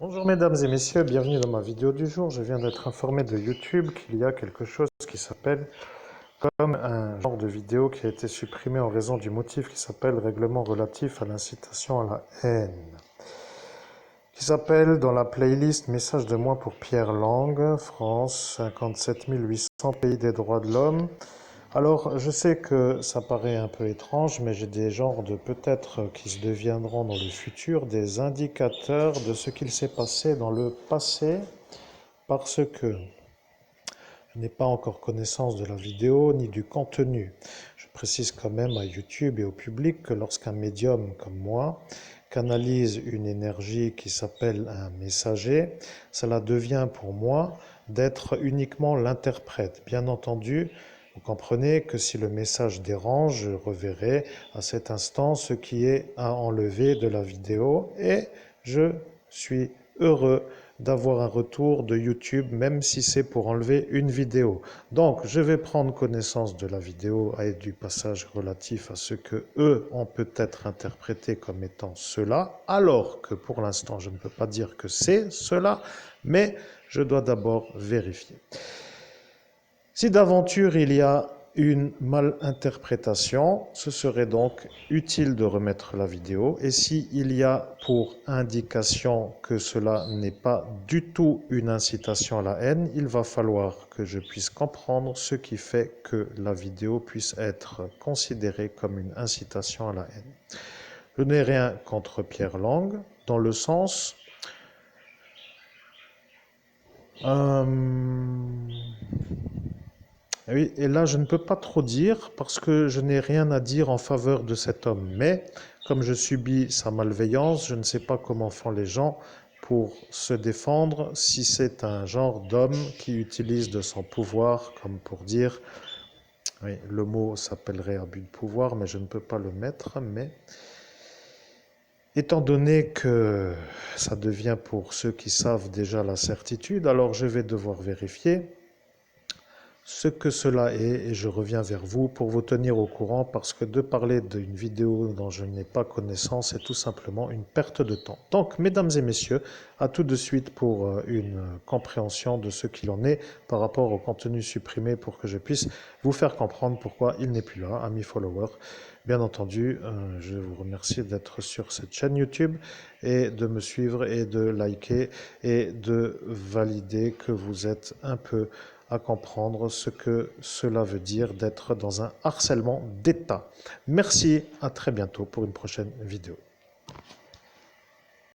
Bonjour mesdames et messieurs, bienvenue dans ma vidéo du jour. Je viens d'être informé de YouTube qu'il y a quelque chose qui s'appelle comme un genre de vidéo qui a été supprimé en raison du motif qui s'appelle règlement relatif à l'incitation à la haine. Qui s'appelle dans la playlist Message de moi pour Pierre Lang, France, 57 800 pays des droits de l'homme. Alors, je sais que ça paraît un peu étrange, mais j'ai des genres de peut-être qui se deviendront dans le futur des indicateurs de ce qu'il s'est passé dans le passé, parce que je n'ai pas encore connaissance de la vidéo ni du contenu. Je précise quand même à YouTube et au public que lorsqu'un médium comme moi canalise une énergie qui s'appelle un messager, cela devient pour moi d'être uniquement l'interprète. Bien entendu, vous comprenez que si le message dérange, je reverrai à cet instant ce qui est à enlever de la vidéo et je suis heureux d'avoir un retour de YouTube, même si c'est pour enlever une vidéo. Donc, je vais prendre connaissance de la vidéo et du passage relatif à ce que eux ont peut-être interprété comme étant cela, alors que pour l'instant, je ne peux pas dire que c'est cela, mais je dois d'abord vérifier. Si d'aventure il y a une malinterprétation, ce serait donc utile de remettre la vidéo. Et s'il y a pour indication que cela n'est pas du tout une incitation à la haine, il va falloir que je puisse comprendre ce qui fait que la vidéo puisse être considérée comme une incitation à la haine. Je n'ai rien contre Pierre Lang, dans le sens... Oui, et là, je ne peux pas trop dire parce que je n'ai rien à dire en faveur de cet homme. Mais comme je subis sa malveillance, je ne sais pas comment font les gens pour se défendre si c'est un genre d'homme qui utilise de son pouvoir comme pour dire, oui, le mot s'appellerait abus de pouvoir, mais je ne peux pas le mettre. Mais étant donné que ça devient pour ceux qui savent déjà la certitude, alors je vais devoir vérifier ce que cela est et je reviens vers vous pour vous tenir au courant parce que de parler d'une vidéo dont je n'ai pas connaissance est tout simplement une perte de temps. Donc, mesdames et messieurs, à tout de suite pour une compréhension de ce qu'il en est par rapport au contenu supprimé pour que je puisse vous faire comprendre pourquoi il n'est plus là, amis followers. Bien entendu, je vous remercie d'être sur cette chaîne YouTube et de me suivre et de liker et de valider que vous êtes un peu à comprendre ce que cela veut dire d'être dans un harcèlement d'État. Merci, à très bientôt pour une prochaine vidéo.